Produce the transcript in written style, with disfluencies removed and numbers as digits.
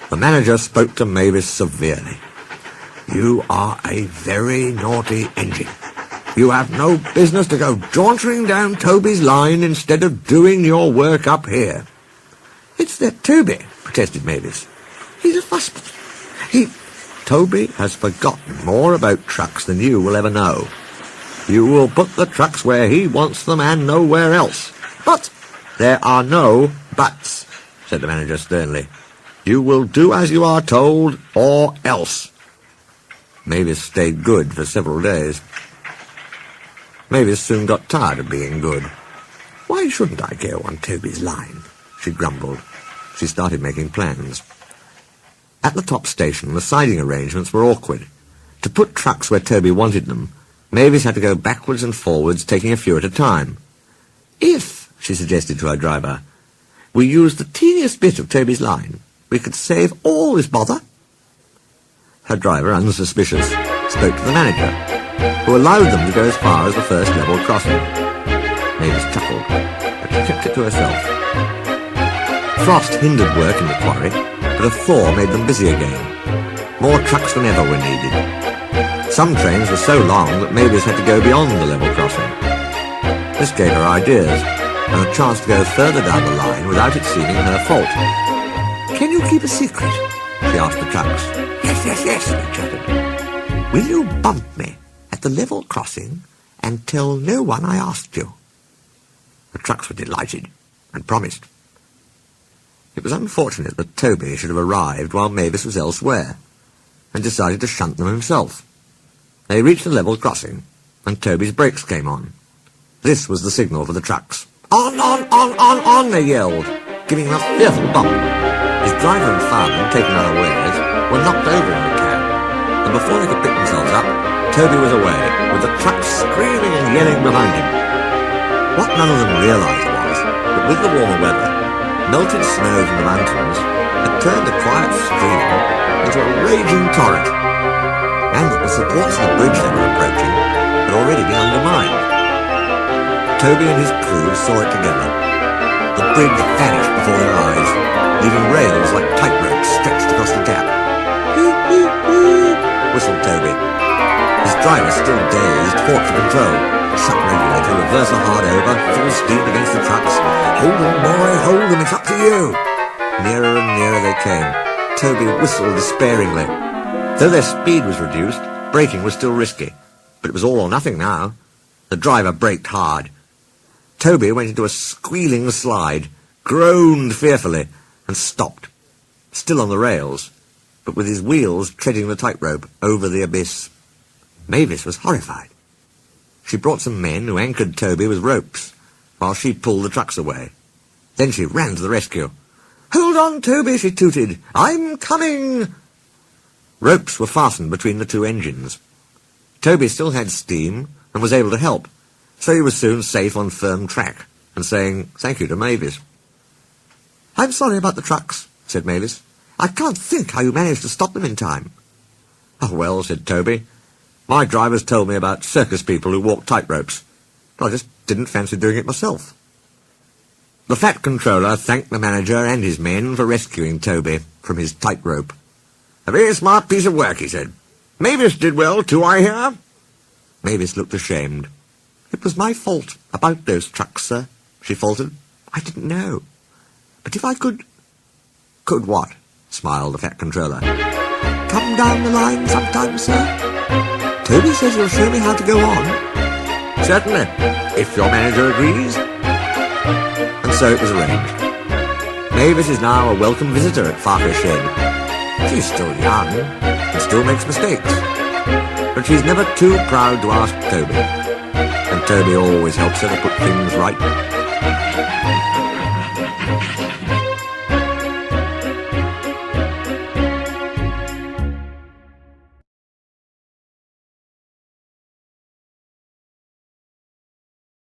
The manager spoke to Mavis severely. "You are a very naughty engine. You have no business to go jauntering down Toby's line instead of doing your work up here." "It's that Toby," protested Mavis. "He's a fussman. Toby has forgotten more about trucks than you will ever know. You will put the trucks where he wants them and nowhere else." "But—" "There are no buts," said the manager sternly. "You will do as you are told, or else." Mavis stayed good for several days. Mavis soon got tired of being good. "Why shouldn't I go on Toby's line?" she grumbled. She started making plans. At the top station, the siding arrangements were awkward. To put trucks where Toby wanted them, Mavis had to go backwards and forwards, taking a few at a time. "If," she suggested to her driver, "we used the teeniest bit of Toby's line, we could save all this bother." Her driver, unsuspicious, spoke to the manager, who allowed them to go as far as the first level crossing. Mavis chuckled, but she kept it to herself. Frost hindered work in the quarry, but a thaw made them busy again. More trucks than ever were needed. Some trains were so long that Mavis had to go beyond the level crossing. This gave her ideas, and a chance to go further down the line without it seeming her fault. "Can you keep a secret?" she asked the trucks. Yes, they chattered. "Will you bump me at the level crossing and tell no one I asked you?" The trucks were delighted, and promised. It was unfortunate that Toby should have arrived while Mavis was elsewhere, and decided to shunt them himself. They reached the level crossing, and Toby's brakes came on. This was the signal for the trucks. On, they yelled, giving him a fearful bump. His driver and fireman, taken unawares, were knocked over in the cab, and before they could pick themselves up, Toby was away, with the trucks screaming and yelling behind him. What none of them realized was that with the warmer weather, melted snow from the mountains had turned a quiet stream into a raging torrent, and that the supports of the bridge they were approaching had already been undermined. Toby and his crew saw it together. The bridge vanished before their eyes, leaving rails like tightrope stretched across the gap. "Hoo, hoo, hoo," whistled Toby. His driver, still dazed, fought for control. Shut regulator, reverser hard over, full steam against the trucks. "Hold them, boy, hold them, it's up to you." Nearer and nearer they came. Toby whistled despairingly. Though their speed was reduced, braking was still risky. But it was all or nothing now. The driver braked hard. Toby went into a squealing slide, groaned fearfully, and stopped, still on the rails, but with his wheels treading the tightrope over the abyss. Mavis was horrified. She brought some men who anchored Toby with ropes, while she pulled the trucks away. Then she ran to the rescue. "Hold on, Toby," she tooted. "I'm coming!" Ropes were fastened between the two engines. Toby still had steam and was able to help, so he was soon safe on firm track, and saying thank you to Mavis. "I'm sorry about the trucks," said Mavis. "I can't think how you managed to stop them in time." "Oh, well," said Toby, "my drivers told me about circus people who walk tightropes, but I just didn't fancy doing it myself." The Fat Controller thanked the manager and his men for rescuing Toby from his tightrope. "A very smart piece of work," he said. "Mavis did well, too, I hear." Mavis looked ashamed. "It was my fault about those trucks, sir," she faltered. "I didn't know. But if I could—" "Could what?" smiled the Fat Controller. "Come down the line sometime, sir. Toby says he'll show me how to go on." "Certainly, if your manager agrees." And so it was arranged. Mavis is now a welcome visitor at Farker Shed. She's still young, and still makes mistakes, but she's never too proud to ask Toby, and Toby always helps her to put things right.